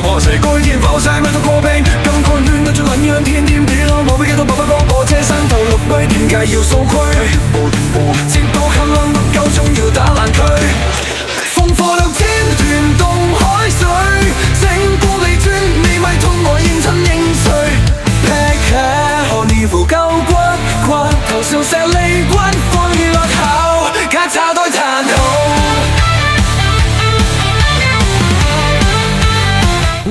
哇塞，改天爆晒咪到過病，咁幹亂得最撚樣，天天俾我冇俾幾多白髮光，我車山頭綠龜，點解要掃區？接到冚唪唥夠鐘要打爛佢，風火兩千斷動海水，整玻璃磚你咪同我認真認罪，劈下我呢副舊骨骨，頭上石利棍放於落口，假炒袋殘酷。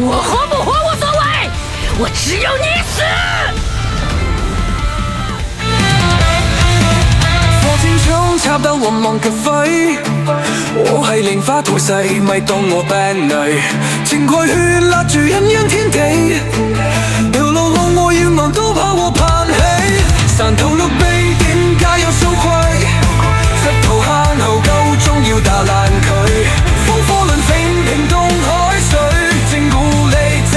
我活不活无所谓，我只有你死。火箭槍插到渾忘嘅肺，我係蓮花逃世，咪當我病危，情蓋血辣住陰陽天地，條路浪我要昂都怕我攀起，山頭綠地點解有數虧？石頭坑後夠鐘要打爛佢，風火輪揈平動海水，正故理正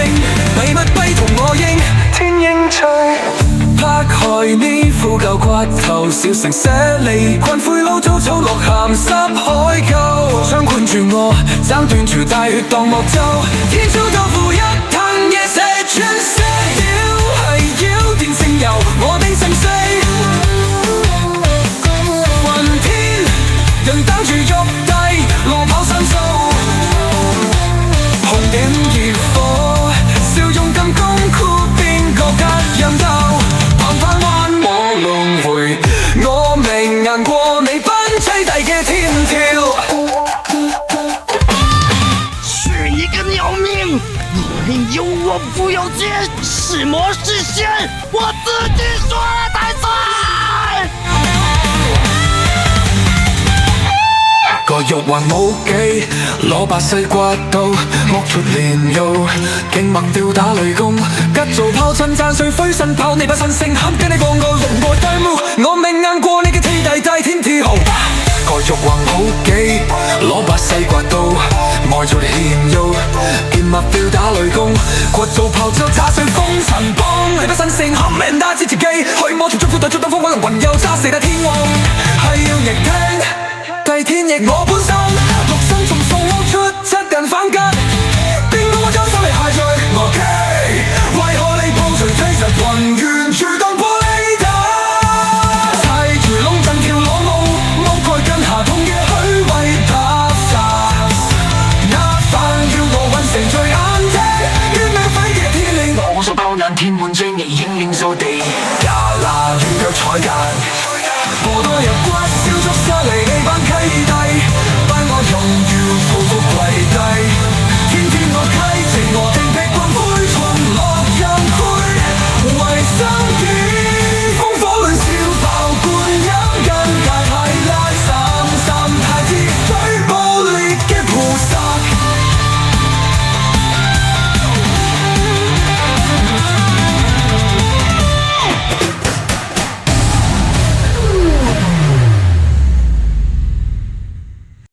迷密閉同我應天應趣，拍開呢副舊骨頭，小城捨離困灰佬早草落鹹濕海溝，想困住我斬斷條帶血當莫咒，天朝豆腐一吞嘢食全死掉，係妖電聖油我定成死，雲天人擔住玉帝羅跑生數，紅點熱火笑容更功酷，邊個隔人鬥旁翻彎我輪迴，我明硬過你班吹弟嘅天條，是一个鸟命，你有我不有之，是魔是仙，我自己说了才算。個玉環武技，攞把西瓜刀，惡出連腰，勁脈吊打雷公，吉做炮趁讚誰揮身炮，你把身聲喊跟你講個龍外大霧，我命硬過你嘅天帝大天條。個玉環武技，攞把西瓜刀，愛出連腰，勁脈吊打雷公，掘做炮就炸碎風塵幫，你把身聲喊命打自己，去魔條中苦對出當風滾雲又炸死大天王，係要逆聽。帝天亦我本心，六生從數我出七人反吉，邊個我將心嚟下墜我企，為何你破除其實雲源住當玻璃塔，砌住籠陣條裸舞，屋蓋跟下痛嘅虛偽踏實，一番要我揾成最眼睛，冤命飛嘅天靈，我所包眼天滿正義英靈掃地，呀啦軟腳踩間，我多入骨燒足沙嚟。